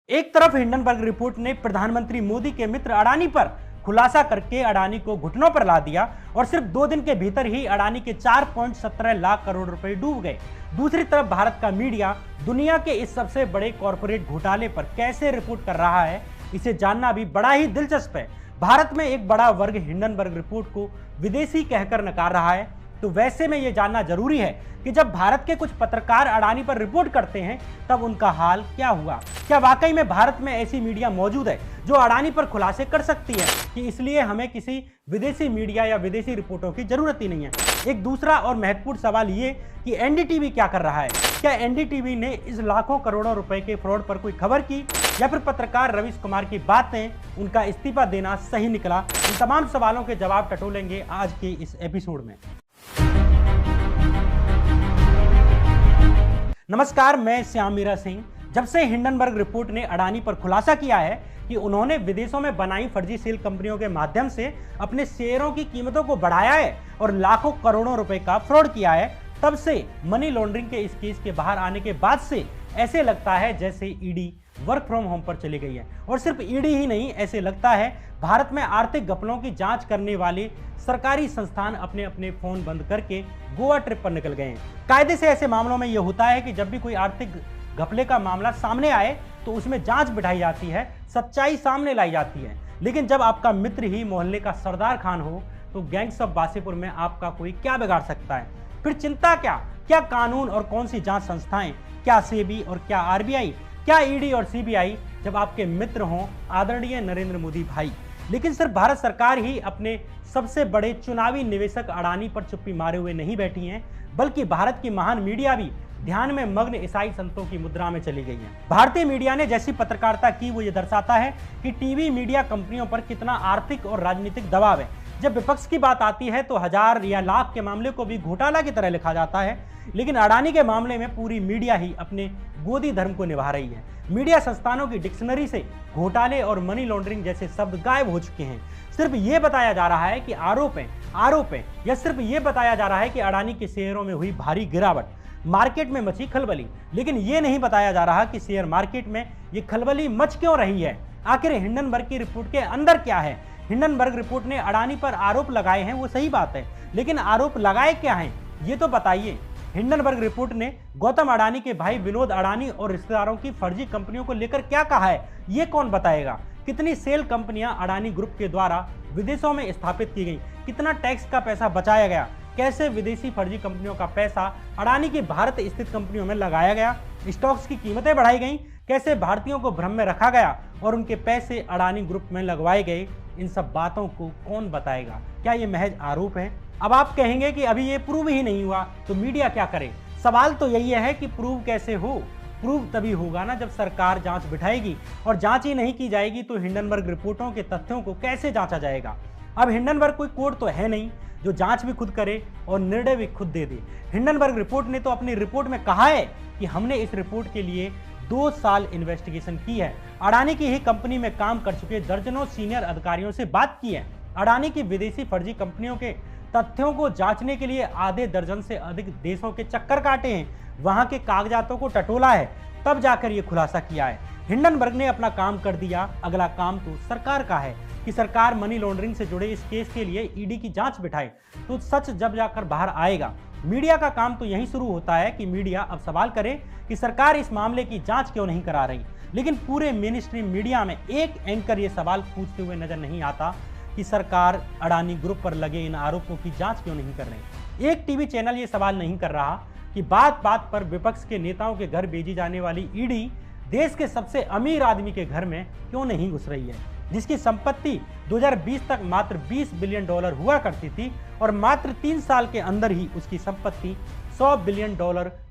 एक तरफ Hindenburg report ने प्रधानमंत्री मोदी के मित्र अडानी पर खुलासा करके अडानी को घुटनों पर ला दिया और सिर्फ 2 दिन के भीतर ही अडानी के 4.17 लाख करोड़ रुपए डूब गए। दूसरी तरफ भारत का मीडिया दुनिया के इस सबसे बड़े कॉरपोरेट घोटाले पर कैसे रिपोर्ट कर रहा है, इसे जानना भी बड़ा ही दिलचस्प है। भारत में एक बड़ा वर्ग हिंडनबर्ग रिपोर्ट को विदेशी कहकर नकार रहा है, तो वैसे में यह जानना जरूरी है कि जब भारत के कुछ पत्रकार अडानी पर रिपोर्ट करते हैं तब उनका हाल क्या हुआ। क्या वाकई में भारत में ऐसी मीडिया मौजूद है जो अडानी पर खुलासे कर सकती है कि इसलिए हमें किसी विदेशी मीडिया या विदेशी रिपोर्टों की जरूरत ही नहीं है। एक दूसरा और महत्वपूर्ण सवाल ये कि एनडीटीवी क्या कर रहा है। क्या एनडीटीवी ने इस लाखों करोड़ों रुपए के फ्रॉड पर कोई खबर की या फिर पत्रकार रवीश कुमार की बातें, उनका इस्तीफा देना सही निकला? इन तमाम सवालों के जवाब टटोलेंगे आज के इस एपिसोड में। नमस्कार, मैं श्याम मीरा सिंह। जब से हिंडनबर्ग रिपोर्ट ने अडानी पर खुलासा किया है कि उन्होंने विदेशों में बनाई फर्जी सेल कंपनियों के माध्यम से अपने शेयरों की कीमतों को बढ़ाया है और लाखों करोड़ों रुपए का फ्रॉड किया है, तब से मनी लॉन्ड्रिंग के इस केस के बाहर आने के बाद से ऐसे लगता है जैसे ईडी वर्क फ्रॉम होम पर चली गई है। और सिर्फ ईडी ही नहीं, ऐसे लगता है भारत में आर्थिक घपलों की जांच करने वाले सरकारी संस्थान अपने अपने फोन बंद करके गोवा ट्रिप पर निकल गए हैं। कायदे से ऐसे मामलों में यह होता है कि जब भी कोई आर्थिक घपले का मामला सामने आए तो उसमें जांच बिठाई जाती है, सच्चाई सामने लाई जाती है। लेकिन जब आपका मित्र ही मोहल्ले का सरदार खान हो तो गैंग्स ऑफ वासेपुर में आपका कोई क्या बिगाड़ सकता है? फिर चिंता क्या? क्या कानून और कौन सी जांच संस्थाएं, क्या सेबी और क्या आरबीआई, क्या ईडी और सीबीआई, जब आपके मित्र हों आदरणीय नरेंद्र मोदी भाई। लेकिन सिर्फ भारत सरकार ही अपने सबसे बड़े चुनावी निवेशक अडानी पर चुप्पी मारे हुए नहीं बैठी हैं, बल्कि भारत की महान मीडिया भी ध्यान में मग्न ईसाई संतों की मुद्रा में चली गई है। भारतीय मीडिया ने जैसी पत्रकारिता की वो ये दर्शाता है कि टीवी मीडिया कंपनियों पर कितना आर्थिक और राजनीतिक दबाव है। जब विपक्ष की बात आती है तो हजार या लाख के मामले को भी घोटाला की तरह लिखा जाता है, लेकिन अडानी के मामले में पूरी मीडिया ही अपने गोदी धर्म को निभा रही है। मीडिया संस्थानों की डिक्शनरी से घोटाले और मनी लॉन्ड्रिंग जैसे शब्द गायब हो चुके हैं। सिर्फ ये बताया जा रहा है कि आरोप है या सिर्फ ये बताया जा रहा है कि अडानी के शेयरों में हुई भारी गिरावट, मार्केट में मची खलबली। लेकिन ये नहीं बताया जा रहा कि शेयर मार्केट में ये खलबली मच क्यों रही है। आखिर हिंडनबर्ग की रिपोर्ट के अंदर क्या है? हिंडनबर्ग रिपोर्ट ने अडानी पर आरोप लगाए हैं, वो सही बात है, लेकिन आरोप लगाए क्या हैं ये तो बताइए। हिंडनबर्ग रिपोर्ट ने गौतम अडानी के भाई विनोद अडानी और रिश्तेदारों की फर्जी कंपनियों को लेकर क्या कहा है, ये कौन बताएगा? कितनी सेल कंपनियां अडानी ग्रुप के द्वारा विदेशों में स्थापित की गई, कितना टैक्स का पैसा बचाया गया, कैसे विदेशी फर्जी कंपनियों का पैसा अडानी की भारत स्थित कंपनियों में लगाया गया, स्टॉक्स की कीमतें बढ़ाई गई, कैसे भारतीयों को भ्रम में रखा गया और उनके पैसे अडानी ग्रुप में लगवाए गए, इन सब बातों को कौन बताएगा? क्या ये महज आरोप है? अब आप कहेंगे कि अभी ये प्रूव ही नहीं हुआ तो मीडिया क्या करे। सवाल तो यही है कि प्रूव कैसे हो? प्रूव तभी होगा ना जब सरकार जांच बिठाएगी, और जांच ही नहीं की जाएगी तो हिंडनबर्ग रिपोर्टों के तथ्यों को कैसे जांचा जाएगा। अब हिंडनबर्ग कोई कोर्ट तो है नहीं जो जांच भी खुद करे और निर्णय भी खुद दे दे। हिंडनबर्ग रिपोर्ट ने तो अपनी रिपोर्ट में कहा है कि हमने इस रिपोर्ट के लिए 2 साल इन्वेस्टिगेशन की है, अडानी की ही कंपनी में काम कर चुके दर्जनों सीनियर अधिकारियों से बात की है, अडानी की विदेशी फर्जी कंपनियों के तथ्यों को जांचने के लिए आधे दर्जन से अधिक देशों के चक्कर काटे हैं, वहां के कागजातों को टटोला है, तब जाकर ये खुलासा किया है। हिंडनबर्ग ने अपना काम कर दिया, अगला काम तो सरकार का है कि सरकार मनी लॉन्ड्रिंग से जुड़े इस केस के लिए ईडी की जांच बिठाए, तो सच जब जाकर बाहर आएगा। मीडिया का काम तो यही शुरू होता है कि मीडिया अब सवाल करे कि सरकार इस मामले की जांच क्यों नहीं करा रही। लेकिन पूरे मेन स्ट्रीम मीडिया में एक एंकर ये सवाल पूछते हुए नजर नहीं आता कि सरकार अडानी ग्रुप पर लगे इन आरोपों की जांच क्यों नहीं कर रही। एक टीवी चैनल ये सवाल नहीं कर रहा कि बात बात पर विपक्ष के नेताओं के घर भेजी जाने वाली ईडी देश के सबसे अमीर आदमी के घर में क्यों नहीं घुस रही है, जिसकी संपत्ति 2020 तक मात्र $20 बिलियन हुआ करती थी और मात्र 3 साल के अंदर ही उसकी संपत्ति $100 बिलियन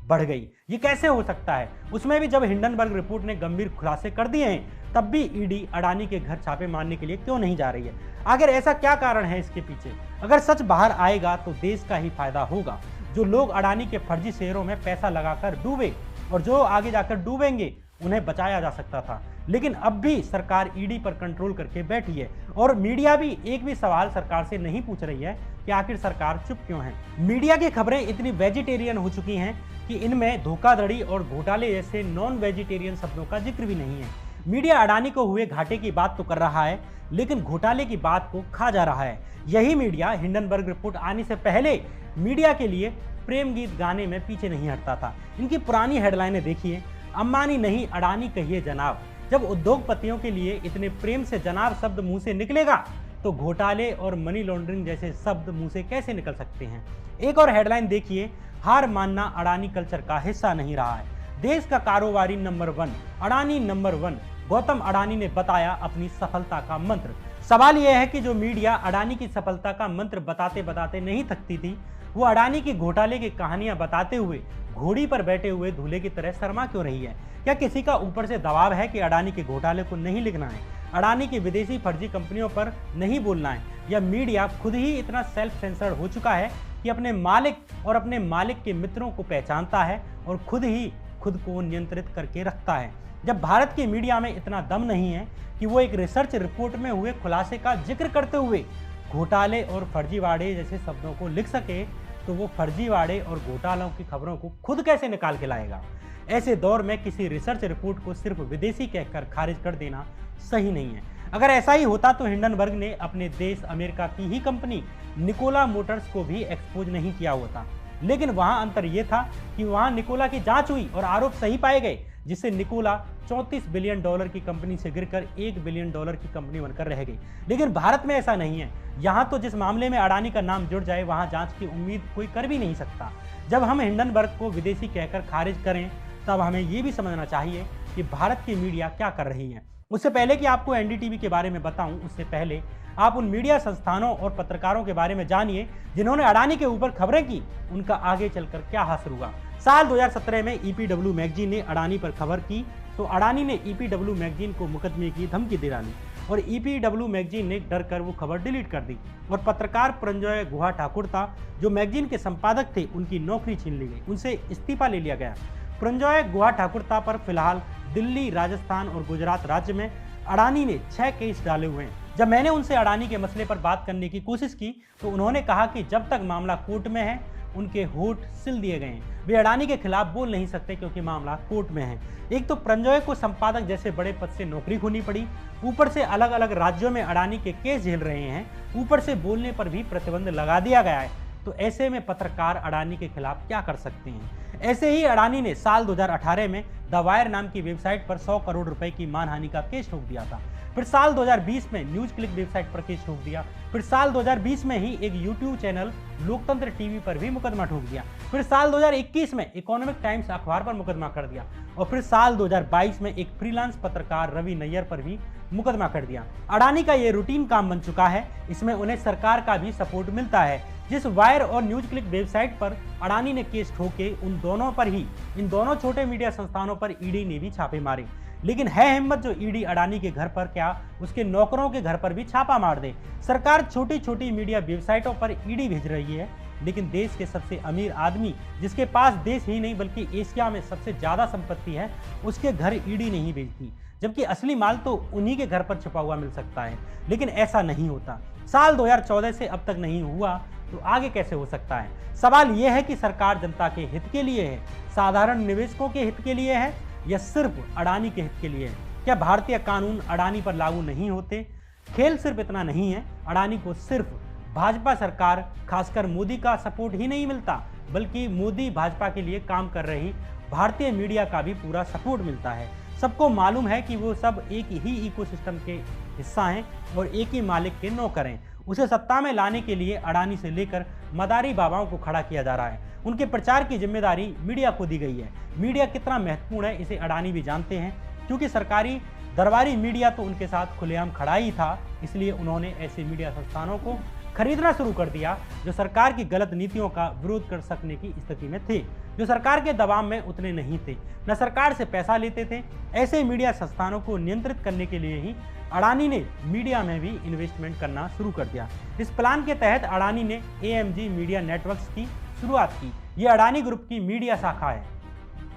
बढ़ गई। ये कैसे हो सकता है? उसमें भी जब हिंडनबर्ग रिपोर्ट ने गंभीर खुलासे कर दिए हैं तब भी ईडी अडानी के घर छापे मारने के लिए क्यों नहीं जा रही है? आखिर ऐसा क्या कारण है इसके पीछे? अगर सच बाहर आएगा तो देश का ही फायदा होगा। जो लोग अडानी के फर्जी शेयरों में पैसा लगाकर डूबे और जो आगे जाकर डूबेंगे उन्हें बचाया जा सकता था, लेकिन अब भी सरकार ईडी पर कंट्रोल करके बैठी है और मीडिया भी एक भी सवाल सरकार से नहीं पूछ रही है कि आखिर सरकार चुप क्यों है। मीडिया की खबरें इतनी वेजिटेरियन हो चुकी हैं कि इनमें धोखाधड़ी और घोटाले जैसे नॉन वेजिटेरियन शब्दों का जिक्र भी नहीं है। मीडिया अडानी को हुए घाटे की बात तो कर रहा है, लेकिन घोटाले की बात को खा जा रहा है। यही मीडिया हिंडनबर्ग रिपोर्ट आने से पहले मीडिया के लिए प्रेम गीत गाने में पीछे नहीं हटता था। इनकी पुरानी हेडलाइनें देखिए, अंबानी नहीं अडानी कहिए जनाब। जब उद्योगपतियों के लिए इतने प्रेम से जनाब शब्द मुंह से निकलेगा तो घोटाले और मनी लॉन्ड्रिंग जैसे शब्द मुंह से कैसे निकल सकते हैं। एक और हेडलाइन देखिए, हार मानना अडानी कल्चर का हिस्सा नहीं रहा है। देश का कारोबारी नंबर 1 अडानी नंबर 1 गौतम अडानी ने बताया अपनी सफलता का मंत्र। सवाल यह है कि जो मीडिया अडानी की सफलता का मंत्र बताते बताते नहीं थकती थी, वो अडानी की घोटाले की कहानियां बताते हुए घोड़ी पर बैठे हुए दूल्हे की तरह शर्मा क्यों रही है। क्या किसी का ऊपर से दबाव है कि अडानी के घोटाले को नहीं लिखना है, अडानी की विदेशी फर्जी कंपनियों पर नहीं बोलना है, या मीडिया खुद ही इतना सेल्फ सेंसर्ड हो चुका है कि अपने मालिक और अपने मालिक के मित्रों को पहचानता है और खुद ही खुद को नियंत्रित करके रखता है। जब भारत की मीडिया में इतना दम नहीं है कि वो एक रिसर्च रिपोर्ट में हुए खुलासे का जिक्र करते हुए घोटाले और फर्जीवाड़े जैसे शब्दों को लिख सके, तो वो फर्जीवाड़े और घोटालों की खबरों को खुद कैसे निकाल के लाएगा। ऐसे दौर में किसी रिसर्च रिपोर्ट को सिर्फ विदेशी कहकर खारिज कर देना सही नहीं है। अगर ऐसा ही होता तो हिंडनबर्ग ने अपने देश अमेरिका की ही कंपनी निकोला मोटर्स को भी एक्सपोज नहीं किया होता। लेकिन वहां अंतर यह था कि वहां निकोला की जांच हुई और आरोप सही पाए गए, जिससे निकोला 34 बिलियन डॉलर की कंपनी से गिरकर 1 बिलियन डॉलर की कंपनी बनकर रह गई। लेकिन भारत में ऐसा नहीं है। यहाँ तो जिस मामले में अडानी का नाम जुड़ जाए वहाँ जांच की उम्मीद कोई कर भी नहीं सकता। जब हम हिंडनबर्ग को विदेशी कहकर खारिज करें, तब हमें ये भी समझना चाहिए कि भारत की मीडिया क्या कर रही है। उससे पहले कि आपको एनडीटीवी के बारे में बताऊं, उससे पहले आप उन मीडिया संस्थानों और पत्रकारों के बारे में जानिए जिन्होंने अडानी के ऊपर खबरें की, उनका आगे चलकर क्या हासिल हुआ। साल 2017 में ईपीडब्ल्यू मैगजीन ने अडानी पर खबर की तो अडानी ने ईपीडब्ल्यू मैगजीन को मुकदमे की धमकी दे डाली और ईपीडब्ल्यू मैगजीन ने डर कर वो खबर डिलीट कर दी और पत्रकार प्रंजय गुहा ठाकुर था, जो मैगजीन के संपादक थे, उनकी नौकरी छीन ली गई, उनसे इस्तीफा ले लिया गया। प्रंजय गुहा ठाकुरता पर फिलहाल दिल्ली, राजस्थान और गुजरात राज्य में अडानी ने 6 केस डाले हुए हैं। जब मैंने उनसे अडानी के मसले पर बात करने की कोशिश की तो उन्होंने कहा कि जब तक मामला कोर्ट में है उनके होठ सिल दिए गए हैं, वे अडानी के खिलाफ बोल नहीं सकते क्योंकि मामला कोर्ट में है। एक तो प्रंजय को संपादक जैसे बड़े पद से नौकरी खोनी पड़ी, ऊपर से अलग अलग राज्यों में अडानी के केस झेल रहे हैं, ऊपर से बोलने पर भी प्रतिबंध लगा दिया गया है। तो ऐसे में पत्रकार अडानी के खिलाफ क्या कर सकते हैं। ऐसे ही अडानी ने साल 2018 में द वायर नाम की वेबसाइट पर 100 करोड़ रुपए की मानहानि का केस ठोक दिया था। फिर साल 2020 में न्यूज क्लिक वेबसाइट पर केस ठोक दिया। फिर साल 2020 में ही एक यूट्यूब चैनल लोकतंत्र टीवी पर भी मुकदमा ठोक दिया। फिर साल 2021 में इकोनॉमिक टाइम्स अखबार पर मुकदमा कर दिया और फिर साल 2022 में एक फ्रीलांस पत्रकार रवि नैयर पर भी मुकदमा कर दिया। अडानी का ये रूटीन काम बन चुका है, इसमें उन्हें सरकार का भी सपोर्ट मिलता है। जिस वायर और न्यूज क्लिक वेबसाइट पर अडानी ने केस ठोके, उन दोनों पर ही, इन दोनों छोटे मीडिया संस्थानों पर ईडी ने भी छापे मारे। लेकिन है हिम्मत जो ईडी अडानी के घर पर क्या उसके नौकरों के घर पर भी छापा मार दे। सरकार छोटी छोटी मीडिया वेबसाइटों पर ईडी भेज रही है, लेकिन देश के सबसे अमीर आदमी, जिसके पास देश ही नहीं बल्कि एशिया में सबसे ज्यादा संपत्ति है, उसके घर ईडी नहीं भेजती, जबकि असली माल तो उन्हीं के घर पर छुपा हुआ मिल सकता है। लेकिन ऐसा नहीं होता। साल 2014 से अब तक नहीं हुआ तो आगे कैसे हो सकता है। सवाल यह है कि सरकार जनता के हित के लिए है, साधारण निवेशकों के हित के लिए है, या सिर्फ अडानी के हित के लिए है। क्या भारतीय कानून अडानी पर लागू नहीं होते। खेल सिर्फ इतना नहीं है, अडानी को सिर्फ भाजपा सरकार, खासकर मोदी का सपोर्ट ही नहीं मिलता, बल्कि मोदी भाजपा के लिए काम कर रही भारतीय मीडिया का भी पूरा सपोर्ट मिलता है। सबको मालूम है कि वो सब एक ही इकोसिस्टम के हिस्सा हैं और एक ही मालिक के नौकर हैं। उसे सत्ता में लाने के लिए अडानी से लेकर मदारी बाबाओं को खड़ा किया जा रहा है। उनके प्रचार की जिम्मेदारी मीडिया को दी गई है। मीडिया कितना महत्वपूर्ण है इसे अडानी भी जानते हैं, क्योंकि सरकारी दरबारी मीडिया तो उनके साथ खुलेआम खड़ा ही था। इसलिए उन्होंने ऐसे मीडिया संस्थानों को खरीदना शुरू कर दिया जो सरकार की गलत नीतियों का विरोध कर सकने की स्थिति में थे, जो सरकार के दबाव में उतने नहीं थे, न सरकार से पैसा लेते थे। ऐसे मीडिया संस्थानों को नियंत्रित करने के लिए ही अडानी ने मीडिया में भी इन्वेस्टमेंट करना शुरू कर दिया। इस प्लान के तहत अडानी ने AMG मीडिया नेटवर्क्स की शुरुआत की। ये अडानी ग्रुप की मीडिया शाखा है।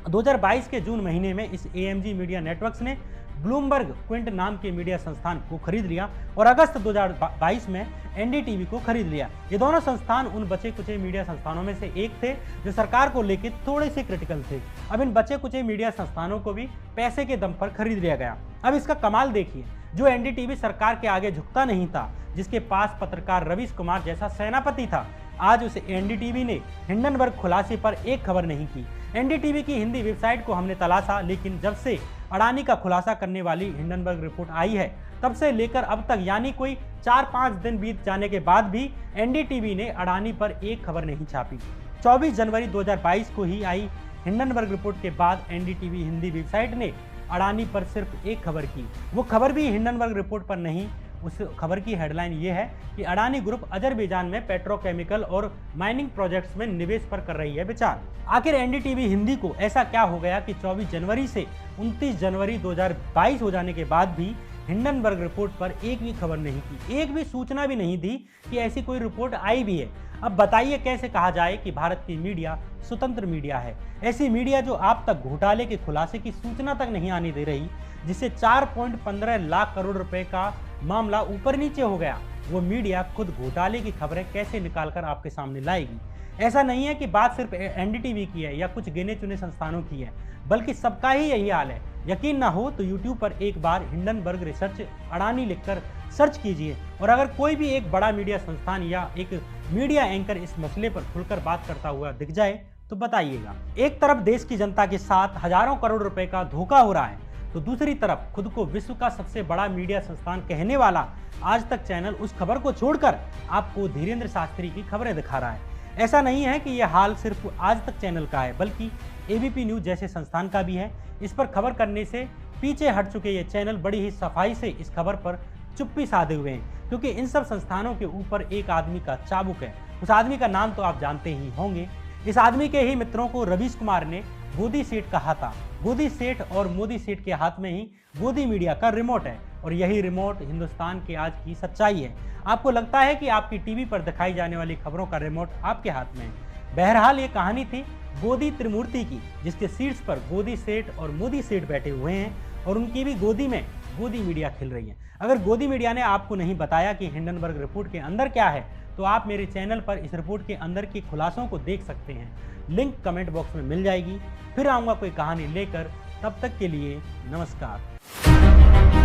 2022 के जून महीने में इस AMG मीडिया नेटवर्क्स ने ब्लूमबर्ग क्विंट नाम के मीडिया संस्थान को खरीद लिया और अगस्त 2022 में एनडीटीवी को खरीद लिया। ये दोनों संस्थान उन बचे कुचे मीडिया संस्थानों में से एक थे जो सरकार को लेकर थोड़े से क्रिटिकल थे। अब इन बचे कुचे मीडिया संस्थानों को भी पैसे के दम पर खरीद लिया गया। अब इसका कमाल देखिए, जो एनडीटीवी सरकार के आगे झुकता नहीं था, जिसके पास पत्रकार रवीश कुमार जैसा सेनापति था, आज उस एनडीटीवी ने हिंडनबर्ग खुलासे पर एक खबर नहीं की। एनडीटीवी की हिंदी वेबसाइट को हमने तलाशा, लेकिन जब से अडानी का खुलासा करने वाली हिंडनबर्ग रिपोर्ट आई है, तब से लेकर अब तक यानी कोई 4-5 दिन बीत जाने के बाद भी एनडीटीवी ने अडानी पर एक खबर नहीं छापी। 24 जनवरी 2022 को ही आई हिंडनबर्ग रिपोर्ट के बाद एनडीटीवी हिंदी वेबसाइट ने अडानी पर सिर्फ एक खबर की। वो खबर भी हिंडनबर्ग रिपोर्ट पर नहीं। उस खबर की हेडलाइन ये है कि अडानी ग्रुप अजरबैजान में पेट्रोकेमिकल और माइनिंग प्रोजेक्ट्स में निवेश पर कर रही है विचार। आखिर एनडीटीवी हिंदी को ऐसा क्या हो गया कि 24 जनवरी से 29 जनवरी 2022 हो जाने के बाद भी हिंडनबर्ग रिपोर्ट पर एक भी खबर नहीं की, एक भी सूचना भी नहीं दी कि ऐसी कोई रिपोर्ट आई भी है। अब बताइए कैसे कहा जाए कि भारत की मीडिया स्वतंत्र मीडिया है? ऐसी मीडिया जो आप तक घोटाले के खुलासे की सूचना तक नहीं आने दे रही, जिससे 4.15 लाख करोड़ रुपए का मामला ऊपर नीचे हो गया, वो मीडिया खुद घोटाले की खबरें कैसे निकालकर आपके सामने लाएगी? ऐसा नहीं है कि बात सिर्फ एनडीटीवी की है या कुछ गिने चुने संस्थानों की है, बल्कि सबका ही यही हाल है। यकीन ना हो तो यूट्यूब पर एक बार हिंडनबर्ग रिसर्च अडानी लिखकर सर्च कीजिए, और अगर कोई भी एक बड़ा मीडिया संस्थान या एक मीडिया एंकर इस मसले पर खुलकर बात करता हुआ दिख जाए तो बताइएगा। एक तरफ देश की जनता के साथ हजारों करोड़ रुपए का धोखा हो रहा है, तो दूसरी तरफ खुद को विश्व का सबसे बड़ा मीडिया संस्थान कहने वाला आज तक चैनल उस खबर को छोड़कर आपको धीरेन्द्र शास्त्री की खबरें दिखा रहा है। ऐसा नहीं है कि यह हाल सिर्फ आज तक चैनल का है, बल्कि एबीपी न्यूज जैसे संस्थान का भी है। इस पर खबर करने से पीछे हट चुके ये चैनल बड़ी ही सफाई से इस खबर पर चुप्पी साधे हुए हैं, क्योंकि इन सब संस्थानों के ऊपर एक आदमी का चाबुक है। उस आदमी का नाम तो आप जानते ही होंगे। इस आदमी के ही मित्रों को रवीश कुमार ने गोदी सेठ कहा था। गोदी सेठ और मोदी सेठ के हाथ में ही गोदी मीडिया का रिमोट है, और यही रिमोट हिंदुस्तान की आज की सच्चाई है। आपको लगता है कि आपकी टीवी पर दिखाई जाने वाली खबरों का रिमोट आपके हाथ में है। बहरहाल ये कहानी थी गोदी त्रिमूर्ति की, जिसके शीर्ष पर गोदी सेठ और मोदी सेठ बैठे हुए हैं, और उनकी भी गोदी में गोदी मीडिया खिल रही है। अगर गोदी मीडिया ने आपको नहीं बताया कि हिंडनबर्ग रिपोर्ट के अंदर क्या है, तो आप मेरे चैनल पर इस रिपोर्ट के अंदर के खुलासों को देख सकते हैं। लिंक कमेंट बॉक्स में मिल जाएगी। फिर आऊँगा कोई कहानी लेकर, तब तक के लिए नमस्कार।